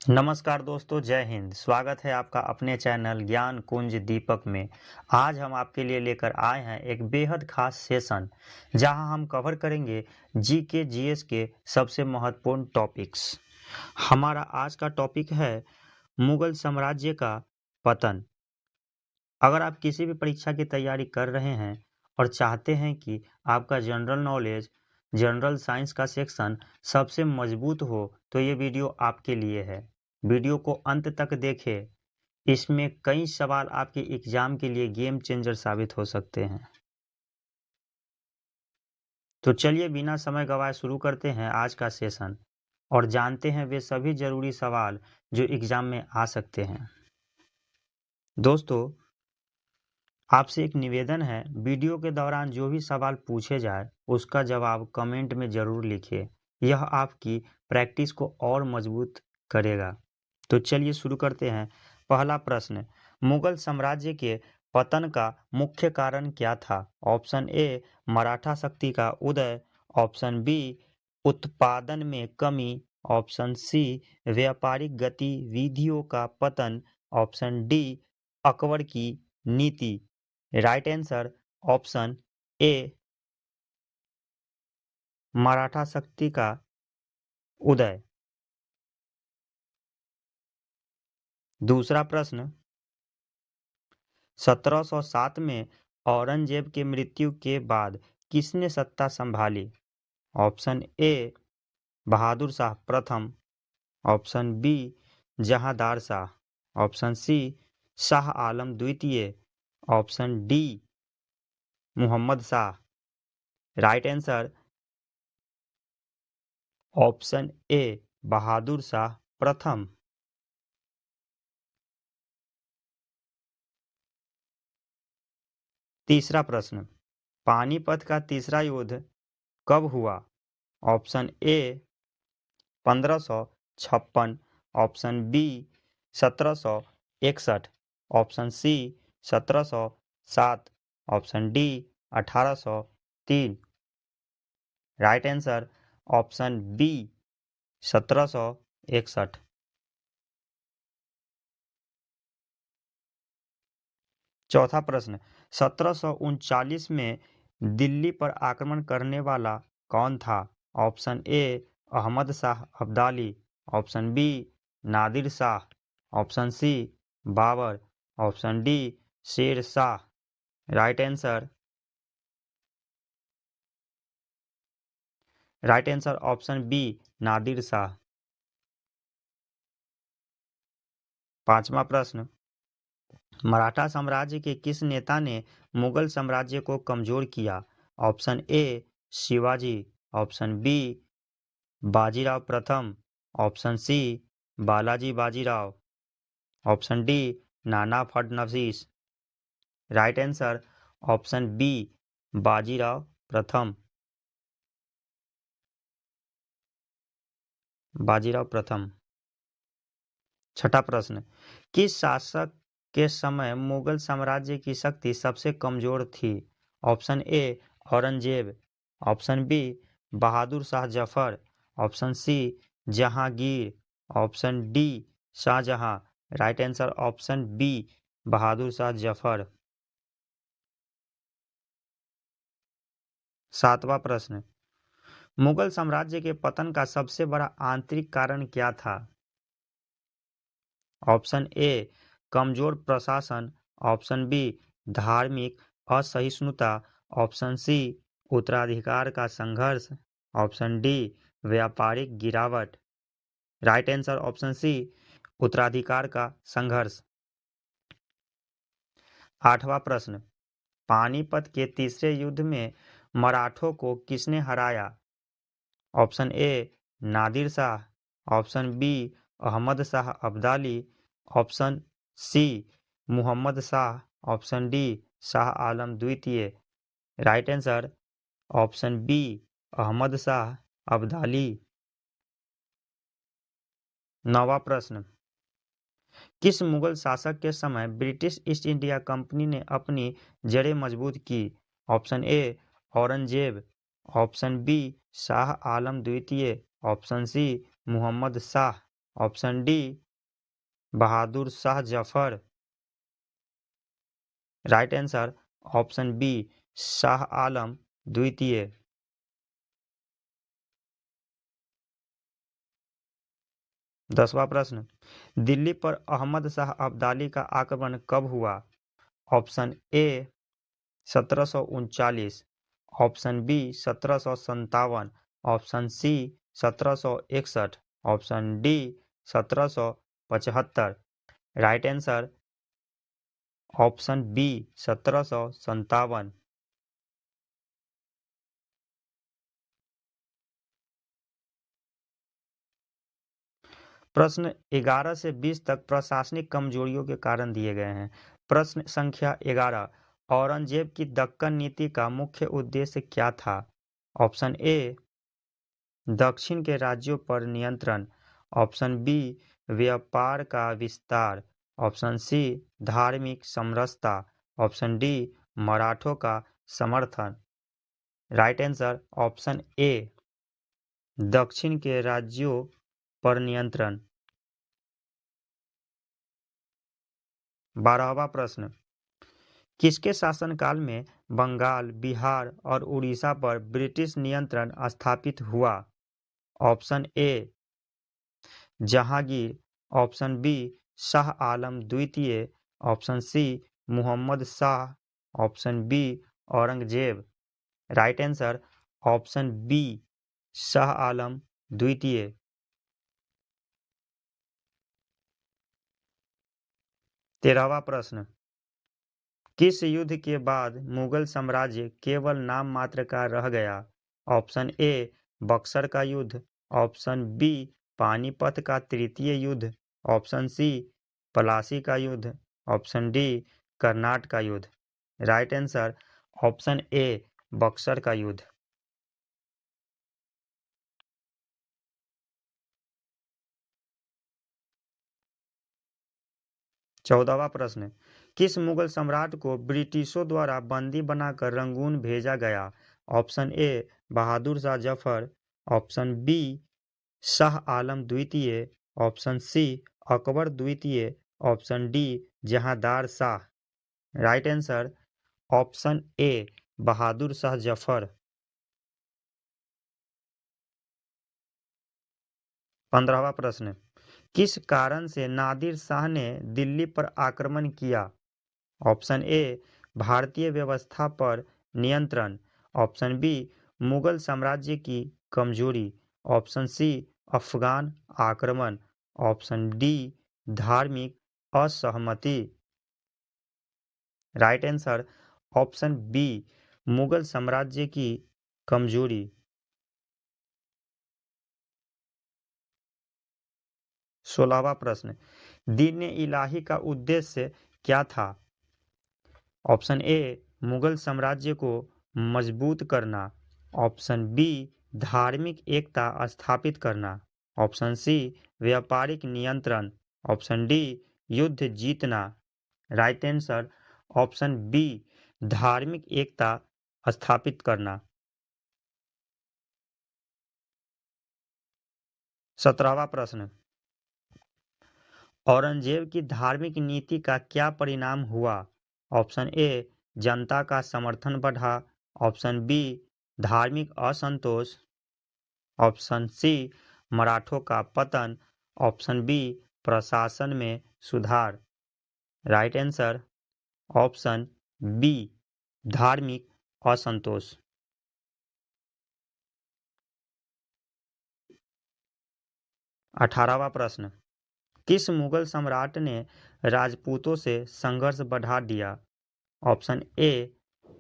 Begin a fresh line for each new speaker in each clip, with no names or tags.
नमस्कार दोस्तों, जय हिंद। स्वागत है आपका अपने चैनल ज्ञान कुंज दीपक में। आज हम आपके लिए लेकर आए हैं एक बेहद खास सेशन जहां हम कवर करेंगे जीके जीएस के सबसे महत्वपूर्ण टॉपिक्स। हमारा आज का टॉपिक है मुगल साम्राज्य का पतन। अगर आप किसी भी परीक्षा की तैयारी कर रहे हैं और चाहते हैं कि आपका जनरल नॉलेज, जनरल साइंस का सेक्शन सबसे मजबूत हो, तो ये वीडियो आपके लिए है। वीडियो को अंत तक देखें। इसमें कई सवाल आपके एग्जाम के लिए गेम चेंजर साबित हो सकते हैं। तो चलिए बिना समय गवाए शुरू करते हैं आज का सेशन और जानते हैं वे सभी जरूरी सवाल जो एग्जाम में आ सकते हैं। दोस्तों, आपसे एक निवेदन है, वीडियो के दौरान जो भी सवाल पूछे जाए उसका जवाब कमेंट में ज़रूर लिखिए। यह आपकी प्रैक्टिस को और मजबूत करेगा। तो चलिए शुरू करते हैं। पहला प्रश्न, मुगल साम्राज्य के पतन का मुख्य कारण क्या था? ऑप्शन ए मराठा शक्ति का उदय, ऑप्शन बी उत्पादन में कमी, ऑप्शन सी व्यापारिक गतिविधियों का पतन, ऑप्शन डी अकबर की नीति। Right answer option A Maratha शक्ति का उदय। दूसरा प्रश्न, 1707 में औरंगजेब की मृत्यु के बाद किसने सत्ता संभाली? ऑप्शन ए बहादुर शाह प्रथम, option B Jahandar Shah, option C Shah Alam द्वितीय, option D Mohammad Shah. Right answer option A Bahadur Shah प्रथम। तीसरा प्रश्न, पानीपत का तीसरा युद्ध कब हुआ? Option A 1556, option B 1761, option C 1707, option D 1803। Right answer option B 1761। चौथा प्रश्न, 1739 में दिल्ली पर आक्रमण करने वाला कौन था? Option A Ahmad Shah Abdali, option B Nadir Shah, option C Babur, option D Sher Shah. Right answer option B Nadir Shah. पांचवा प्रश्न, मराठा साम्राज्य के किस नेता ने मुगल साम्राज्य को कमजोर किया? Option A Shivaji, option B Bajirao प्रथम, option C Balaji Bajirao, option D Nana Phadnavis. Right answer option B Bajirao प्रथम। बाजीराव प्रथम। छठा प्रश्न, किस शासक के समय मुगल साम्राज्य की शक्ति सबसे कमजोर थी? Option A Aurangzeb, option B Bahadur Shah Zafar, option C Jahangir, option D Shahjahan. Right answer option B बहादुर शाह जफर। सातवां प्रश्न, मुगल साम्राज्य के पतन का सबसे बड़ा आंतरिक कारण क्या था? ऑप्शन ए कमजोर प्रशासन, ऑप्शन बी धार्मिक असहिष्णुता, ऑप्शन सी उत्तराधिकार का संघर्ष, ऑप्शन डी व्यापारिक गिरावट। राइट आंसर ऑप्शन सी उत्तराधिकार का संघर्ष। आठवां प्रश्न, पानीपत के तीसरे युद्ध में मराठों को किसने हराया? Option A Nadir Shah, option B Ahmad Shah Abdali, option C Mohammad Shah, option D Shah Alam द्वितीय। Right answer option B Ahmad Shah Abdali. नौवां प्रश्न, किस मुगल शासक के समय ब्रिटिश ईस्ट इंडिया कंपनी ने अपनी जड़ें मजबूत की? Option A Aurangzeb, option B Shah Alam द्वितीय, option C Mohammad Shah, option D Bahadur Shah Zafar. Right answer option B Shah Alam द्वितीय। 10वां प्रश्न, दिल्ली पर अहमद शाह अब्दाली का आक्रमण कब हुआ? Option A 1739, option B 1757, option C 1761, option D 1775। Right answer option B 1757। प्रश्न 11 से 20 तक प्रशासनिक कमजोरियों के कारण दिए गए हैं। प्रश्न संख्या 11, औरंगजेब की दक्कन नीति का मुख्य उद्देश्य क्या था? ऑप्शन ए दक्षिण के राज्यों पर नियंत्रण, ऑप्शन बी व्यापार का विस्तार, ऑप्शन सी धार्मिक समरसता, ऑप्शन डी मराठों का समर्थन। राइट आंसर ऑप्शन ए दक्षिण के राज्यों पर नियंत्रण। 12वां प्रश्न, किसके शासनकाल में बंगाल, बिहार और उड़ीसा पर ब्रिटिश नियंत्रण स्थापित हुआ? Option A Jahangir, option B Shah Alam द्वितीय, option C Muhammad Shah, option B Aurangzeb. Right answer option B Shah Alam द्वितीय। 13वां प्रश्न, किस युद्ध के बाद मुगल साम्राज्य केवल नाम मात्र का रह गया? ऑप्शन ए बक्सर का युद्ध, ऑप्शन बी पानीपत का तृतीय युद्ध, ऑप्शन सी पलासी का युद्ध, ऑप्शन डी कर्नाट का युद्ध। राइट आंसर ऑप्शन ए बक्सर का युद्ध। 14वां प्रश्न, किस मुगल सम्राट को ब्रिटिशों द्वारा बंदी बनाकर रंगून भेजा गया? Option A Bahadur Shah Zafar, option B Shah Alam द्वितीय, ऑप्शन सी अकबर द्वितीय, option D Jahandar Shah. Right answer option A Bahadur Shah Zafar. 15वां प्रश्न, किस कारण से नादिर शाह ने दिल्ली पर आक्रमण किया? ऑप्शन ए भारतीय व्यवस्था पर नियंत्रण, ऑप्शन बी मुगल साम्राज्य की कमजोरी, ऑप्शन सी अफगान आक्रमण, ऑप्शन डी धार्मिक असहमति। राइट आंसर ऑप्शन बी मुगल साम्राज्य की कमजोरी। 16वां प्रश्न, दीन इलाही का उद्देश्य क्या था? ऑप्शन ए मुगल साम्राज्य को मजबूत करना, ऑप्शन बी धार्मिक एकता स्थापित करना, ऑप्शन सी व्यापारिक नियंत्रण, ऑप्शन डी युद्ध जीतना। राइट आंसर ऑप्शन बी धार्मिक एकता स्थापित करना। 17वां प्रश्न, औरंगजेब की धार्मिक नीति का क्या परिणाम हुआ? ऑप्शन ए जनता का समर्थन बढ़ा, ऑप्शन बी धार्मिक असंतोष, ऑप्शन सी मराठों का पतन, ऑप्शन बी प्रशासन में सुधार। राइट आंसर ऑप्शन बी धार्मिक असंतोष। 18वां प्रश्न, किस मुगल सम्राट ने राजपूतों से संघर्ष बढ़ा दिया? Option A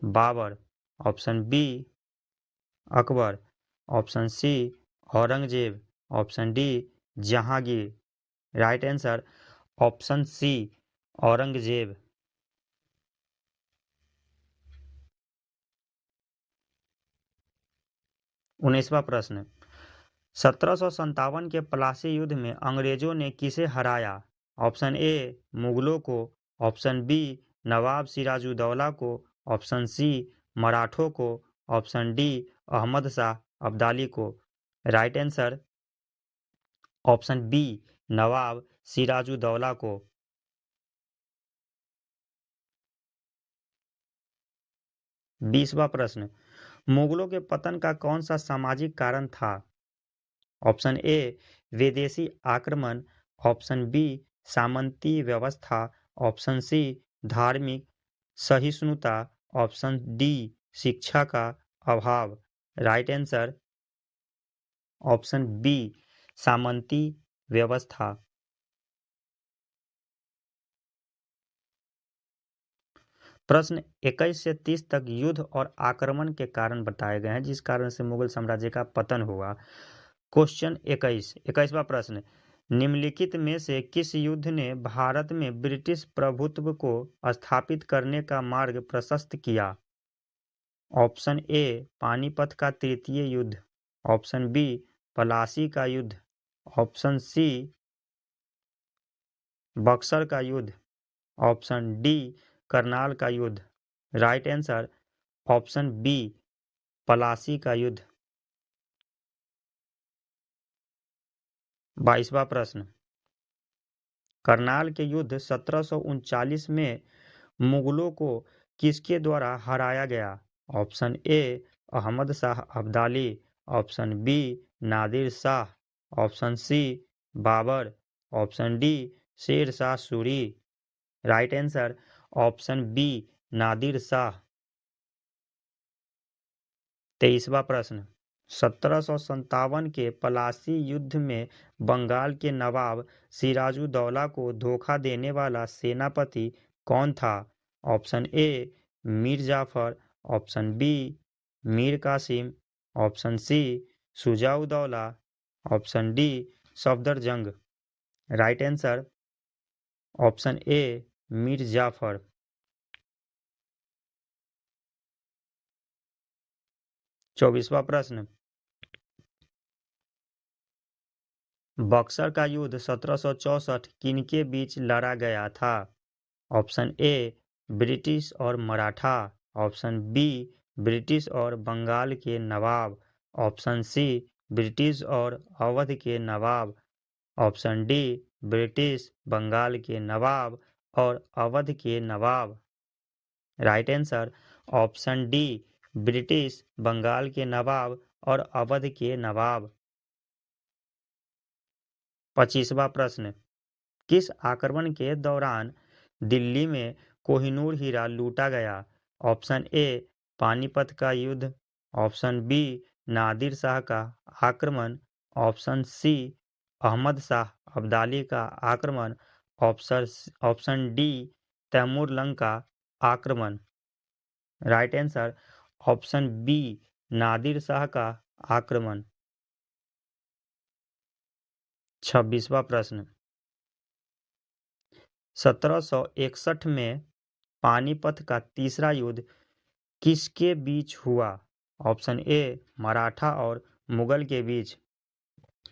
Babur, option B Akbar, option C Aurangzeb, option D Jahangir. Right answer option C Aurangzeb. 19वां प्रश्न, 1757 के प्लासी युद्ध में अंग्रेजों ने किसे हराया? ऑप्शन ए मुगलों को, ऑप्शन बी नवाब सिराजुद्दौला को, ऑप्शन सी मराठों को, ऑप्शन डी अहमद शाह अब्दाली को। राइट आंसर ऑप्शन बी नवाब सिराजुद्दौला को। 20वां प्रश्न, मुगलों के पतन का कौन सा सामाजिक कारण था? ऑप्शन ए विदेशी आक्रमण, ऑप्शन बी सामंती व्यवस्था, ऑप्शन सी धार्मिक सहिष्णुता, ऑप्शन डी शिक्षा का अभाव। राइट आंसर ऑप्शन बी सामंती व्यवस्था। प्रश्न 21 से 30 तक युद्ध और आक्रमण के कारण बताए गए हैं जिस कारण से मुगल साम्राज्य का पतन हुआ। क्वेश्चन 21वां प्रश्न, निम्नलिखित में से किस युद्ध ने भारत में ब्रिटिश प्रभुत्व को स्थापित करने का मार्ग प्रशस्त किया? ऑप्शन ए पानीपत का तृतीय युद्ध, ऑप्शन बी पलासी का युद्ध, ऑप्शन सी बक्सर का युद्ध, ऑप्शन डी करनाल का युद्ध। Right answer option B Plassey का युद्ध। 22वां प्रश्न, करनाल के युद्ध 1739 में मुगलों को किसके द्वारा हराया गया? Option A Ahmad Shah Abdali, option B Nadir Shah, option C Babur, option D Sher Shah Suri. Right answer option B Nadir Shah. 23वां प्रश्न, 1757 के पलासी युद्ध में बंगाल के नवाब सिराजुद्दौला को धोखा देने वाला सेनापति कौन था? Option A Mir Jafar, option B Mir Qasim, option C Shujauddaula, option D Safdarjung. Right answer option A Mir Jafar. 24वां प्रश्न, बक्सर का युद्ध 1764 किनके बीच लड़ा गया था? ऑप्शन ए ब्रिटिश और मराठा, ऑप्शन बी ब्रिटिश और बंगाल के नवाब, ऑप्शन सी ब्रिटिश और अवध के नवाब, ऑप्शन डी ब्रिटिश बंगाल के नवाब और अवध के नवाब। Right answer option D British Bengal के नवाब और अवध के नवाब। 25वां प्रश्न, किस आक्रमण के दौरान दिल्ली में कोहिनूर हीरा लूटा गया? ऑप्शन ए पानीपत का युद्ध, ऑप्शन बी नादिर शाह का आक्रमण, ऑप्शन सी अहमद शाह अब्दाली का आक्रमण, ऑप्शन डी तैमूरलंग का आक्रमण। Right answer option B Nadir Shah का आक्रमण। 26वां प्रश्न, 1761 में पानीपत का तीसरा युद्ध किसके बीच हुआ? ऑप्शन ए मराठा और मुगल के बीच,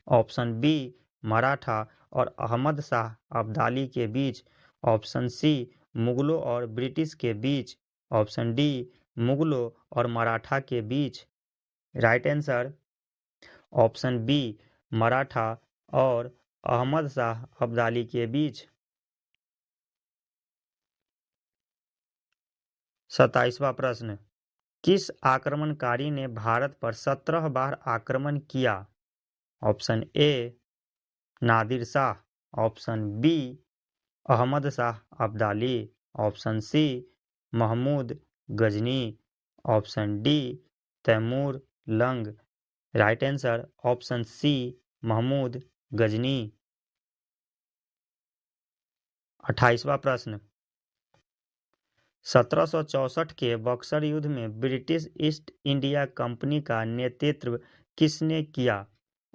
ऑप्शन बी मराठा और अहमद शाह अब्दाली के बीच, ऑप्शन सी मुगलों और ब्रिटिश के बीच, ऑप्शन डी मुगलों और मराठा के बीच। Right answer option B Maratha और अहमद शाह अब्दाली के बीच। 27वां प्रश्न, किस आक्रमणकारी ने भारत पर 17 बार आक्रमण किया? Option A Nadir Shah, option B Ahmad Shah Abdali, option C Mahmud Ghazni, option D Timur Lang. Right answer option C Mahmud Ghazni. 28वां प्रश्न, 1764 के बक्सर युद्ध में ब्रिटिश ईस्ट इंडिया कंपनी का नेतृत्व किसने किया?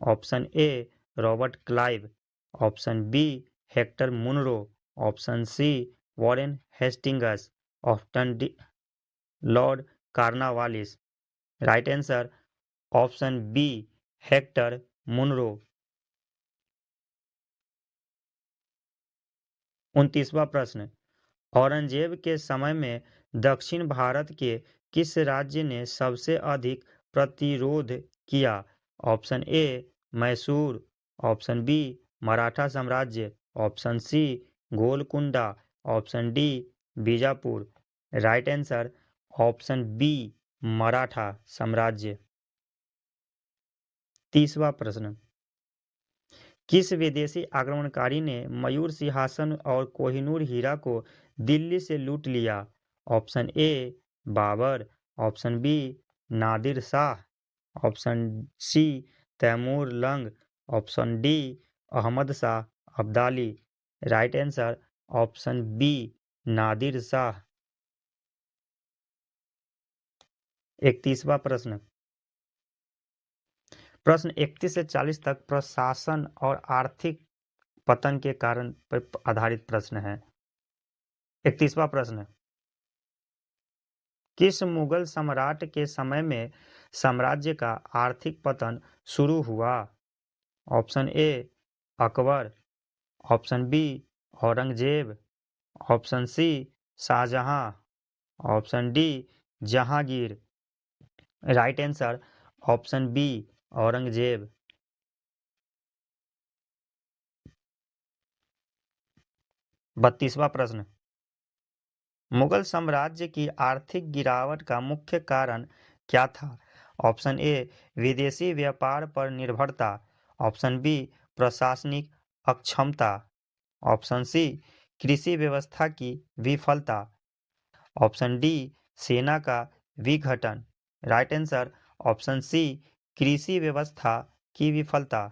Option A Robert Clive, option B Hector Munro, option C Warren Hastings, option D Lord Cornwallis. Right answer option B Hector Munro. 29वां प्रश्न, औरंगजेब के समय में दक्षिण भारत के किस राज्य ने सबसे अधिक प्रतिरोध किया? Option A Mysore, option B Maratha साम्राज्य, option C Golconda, option D Bijapur. Right answer option B Maratha साम्राज्य। 30वां प्रश्न, किस विदेशी आक्रमणकारी ने मयूर सिंहासन और कोहिनूर हीरा को दिल्ली से लूट लिया? Option A Babur, option B Nadir Shah, option C Timur Lang, option D Ahmad Shah Abdali. Right answer option B Nadir Shah. 31वां प्रश्न, प्रश्न 31 से 40 तक प्रशासन और आर्थिक पतन के कारण पर आधारित प्रश्न है। 31वां प्रश्न, किस मुगल सम्राट के समय में साम्राज्य का आर्थिक पतन शुरू हुआ? Option A Akbar, option B Aurangzeb, option C Shahjahan, option D Jahangir. Right answer option B Aurangzeb. 32वां प्रश्न, मुगल साम्राज्य की आर्थिक गिरावट का मुख्य कारण क्या था? ऑप्शन ए विदेशी व्यापार पर निर्भरता, ऑप्शन बी प्रशासनिक अक्षमता, ऑप्शन सी कृषि व्यवस्था की विफलता, ऑप्शन डी सेना का विघटन। राइट आंसर ऑप्शन सी कृषि व्यवस्था की विफलता।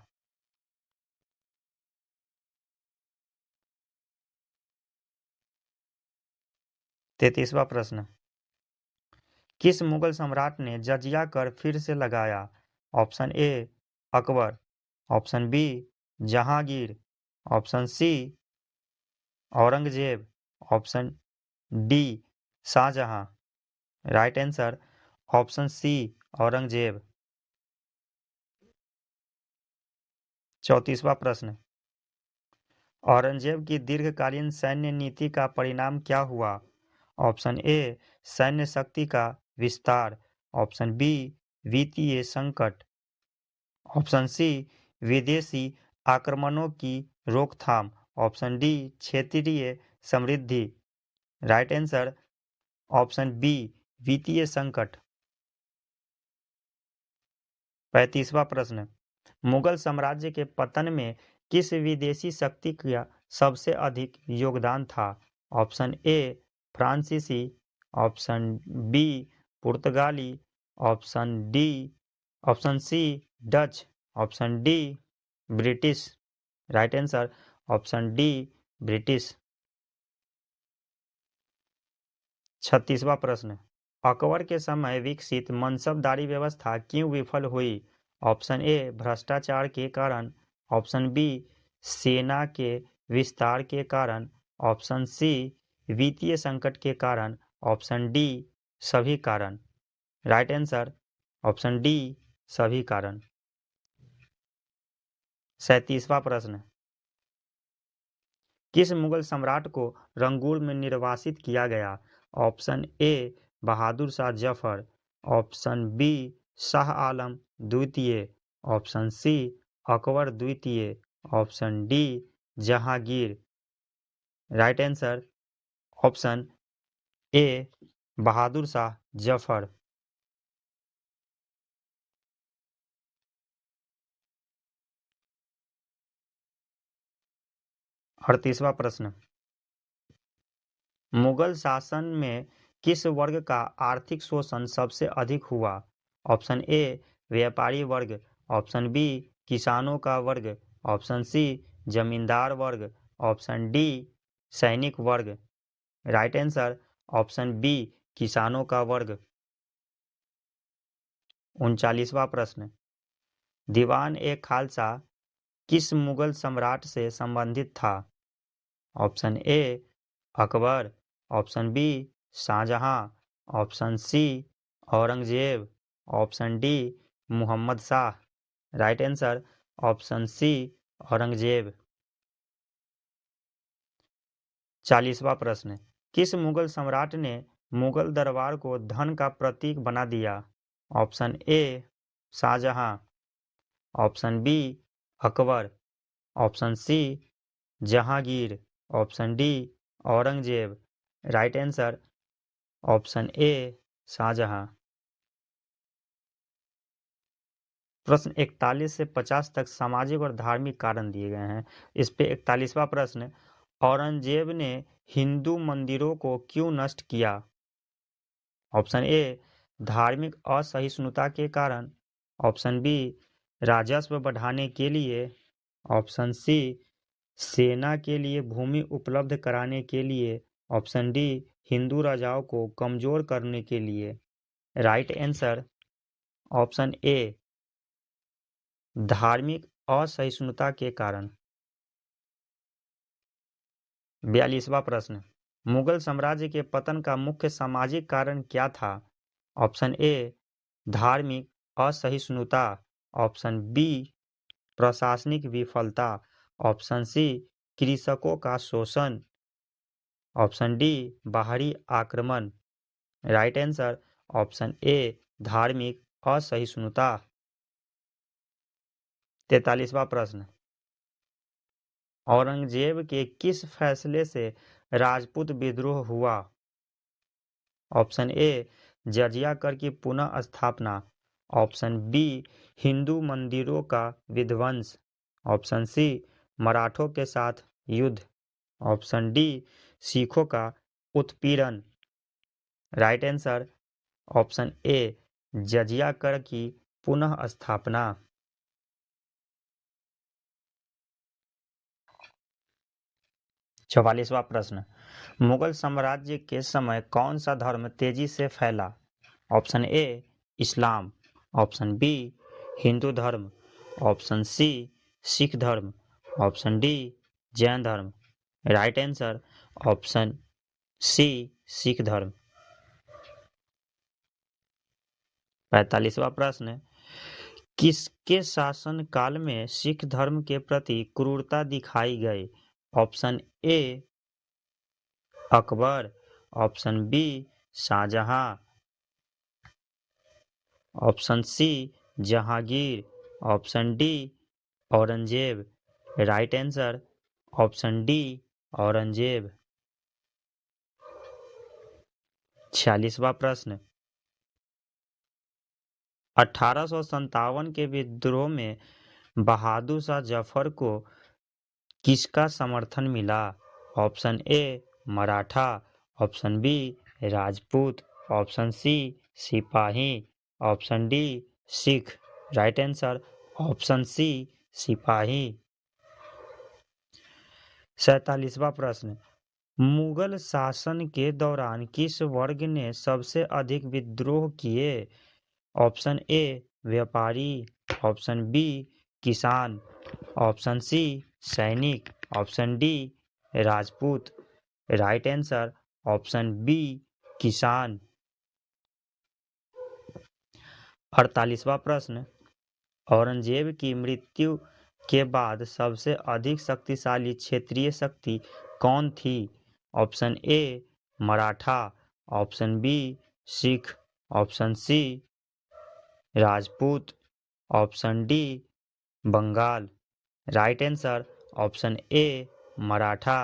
33वां प्रश्न, किस मुगल सम्राट ने जजिया कर फिर से लगाया? Option A Akbar, option B Jahangir, option C Aurangzeb, option D Shahjahan. Right answer option C Aurangzeb. 34वां प्रश्न, औरंगजेब की दीर्घकालीन सैन्य नीति का परिणाम क्या हुआ? ऑप्शन ए सैन्य शक्ति का विस्तार, ऑप्शन बी वित्तीय संकट, ऑप्शन सी विदेशी आक्रमणों की रोकथाम, ऑप्शन डी क्षेत्रीय समृद्धि। राइट आंसर ऑप्शन बी वित्तीय संकट। 35वां प्रश्न, मुगल साम्राज्य के पतन में किस विदेशी शक्ति का सबसे अधिक योगदान था? ऑप्शन ए फ्रांसीसी, ऑप्शन बी पुर्तगाली, option C Dutch, option D British. Right answer option D British. 36वां प्रश्न, अकबर के समय विकसित मनसबदारी व्यवस्था क्यों विफल हुई? ऑप्शन ए भ्रष्टाचार के कारण, ऑप्शन बी सेना के विस्तार के कारण, ऑप्शन सी वित्तीय संकट के कारण, ऑप्शन डी सभी कारण। राइट आंसर ऑप्शन डी सभी कारण। 37वां प्रश्न, किस मुगल सम्राट को रंगून में निर्वासित किया गया? Option A Bahadur Shah Zafar, option B Shah Alam द्वितीय, ऑप्शन सी अकबर द्वितीय, option D Jahangir. Right answer option A Bahadur Shah Zafar. 38वां प्रश्न, मुगल शासन में किस वर्ग का आर्थिक शोषण सबसे अधिक हुआ? ऑप्शन ए व्यापारी वर्ग, ऑप्शन बी किसानों का वर्ग, ऑप्शन सी जमींदार वर्ग, ऑप्शन डी सैनिक वर्ग। राइट आंसर ऑप्शन बी किसानों का वर्ग। 39वां प्रश्न, दीवान ए खालसा किस मुगल सम्राट से संबंधित था? Option A Akbar, option B Shahjahan, option C Aurangzeb, option D Muhammad Shah. Right answer option C Aurangzeb. 40वां प्रश्न, किस मुगल सम्राट ने मुगल दरबार को धन का प्रतीक बना दिया? Option A Shahjahan, option B Akbar, option C Jahangir, option D Aurangzeb. Right answer option A Shahjahan. प्रश्न 41 से 50 तक सामाजिक और धार्मिक कारण दिए गए हैं। इस पे 41वां प्रश्न, औरंगजेब ने हिंदू मंदिरों को क्यों नष्ट किया? ऑप्शन ए धार्मिक असहिष्णुता के कारण, ऑप्शन बी राजस्व बढ़ाने के लिए, ऑप्शन सी सेना के लिए भूमि उपलब्ध कराने के लिए, ऑप्शन डी हिंदू राजाओं को कमजोर करने के लिए। राइट आंसर ऑप्शन ए धार्मिक असहिष्णुता के कारण। 42वां प्रश्न, मुगल साम्राज्य के पतन का मुख्य सामाजिक कारण क्या था? ऑप्शन ए धार्मिक असहिष्णुता, ऑप्शन बी प्रशासनिक विफलता, ऑप्शन सी कृषकों का शोषण, ऑप्शन डी बाहरी आक्रमण। राइट आंसर ऑप्शन ए धार्मिक असहिष्णुता। 43वां प्रश्न, औरंगजेब के किस फैसले से राजपूत विद्रोह हुआ? ऑप्शन ए जजिया कर की पुनः स्थापना, ऑप्शन बी हिंदू मंदिरों का विध्वंस, ऑप्शन सी मराठों के साथ युद्ध, ऑप्शन डी सिखों का उत्पीड़न। राइट आंसर ऑप्शन ए जजिया कर की पुनः स्थापना। 44वां प्रश्न, मुगल साम्राज्य के समय कौन सा धर्म तेजी से फैला? Option A Islam, option B Hindu धर्म, ऑप्शन सी सिख धर्म, ऑप्शन डी जैन धर्म। Right answer option C Sikh धर्म। 45वां प्रश्न, किसके शासन काल में सिख धर्म के प्रति क्रूरता दिखाई गई? Option A Akbar, option B Shahjahan, option C Jahangir, option D Aurangzeb. Right answer option D Aurangzeb. 46वां प्रश्न, 1857 के विद्रोह में बहादुर शाह जफर को किसका समर्थन मिला? Option A Maratha, option B Rajput, option C सिपाही, option D Sikh. Right answer option C सिपाही। 47वां प्रश्न, मुगल शासन के दौरान किस वर्ग ने सबसे अधिक विद्रोह किए? ऑप्शन ए व्यापारी, ऑप्शन बी किसान, ऑप्शन सी सैनिक, option D Rajput. Right answer option B किसान। 48वां प्रश्न, औरंगजेब की मृत्यु के बाद सबसे अधिक शक्तिशाली क्षेत्रीय शक्ति कौन थी? Option A Maratha, option B Sikh, option C Rajput, option D Bengal. Right answer option A Maratha.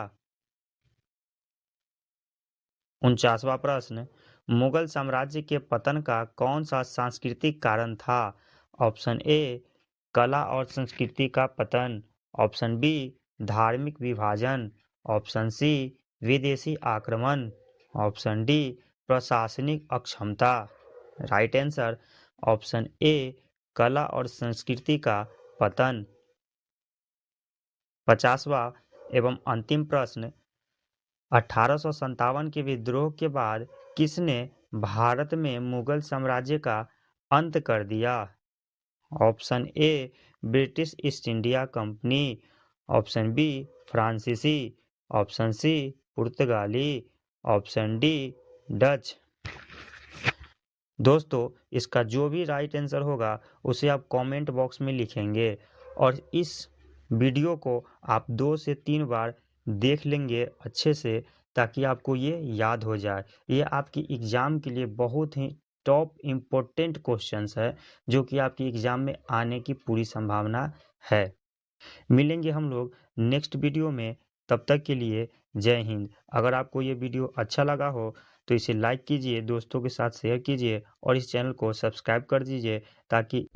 49वां प्रश्न, मुगल साम्राज्य के पतन का कौन सा सांस्कृतिक कारण था? ऑप्शन ए कला और संस्कृति का पतन, ऑप्शन बी धार्मिक विभाजन, ऑप्शन सी विदेशी आक्रमण, ऑप्शन डी प्रशासनिक अक्षमता। राइट आंसर ऑप्शन ए कला और संस्कृति का पतन। 50वां एवं अंतिम प्रश्न, 1857 के विद्रोह के बाद किसने भारत में मुगल साम्राज्य का अंत कर दिया? Option A British East India company, option B फ्रांसीसी, ऑप्शन सी पुर्तगाली, ऑप्शन डी डच। दोस्तों इसका जो भी राइट आंसर होगा उसे आप कमेंट बॉक्स में लिखेंगे और इस वीडियो को आप 2 से 3 बार देख लेंगे अच्छे से, ताकि आपको ये याद हो जाए। ये आपकी एग्ज़ाम के लिए बहुत ही टॉप इम्पोर्टेंट क्वेश्चंस है जो कि आपकी एग्ज़ाम में आने की पूरी संभावना है। मिलेंगे हम लोग नेक्स्ट वीडियो में, तब तक के लिए जय हिंद। अगर आपको ये वीडियो अच्छा लगा हो तो इसे लाइक कीजिए, दोस्तों के साथ शेयर कीजिए और इस चैनल को सब्सक्राइब कर दीजिए ताकि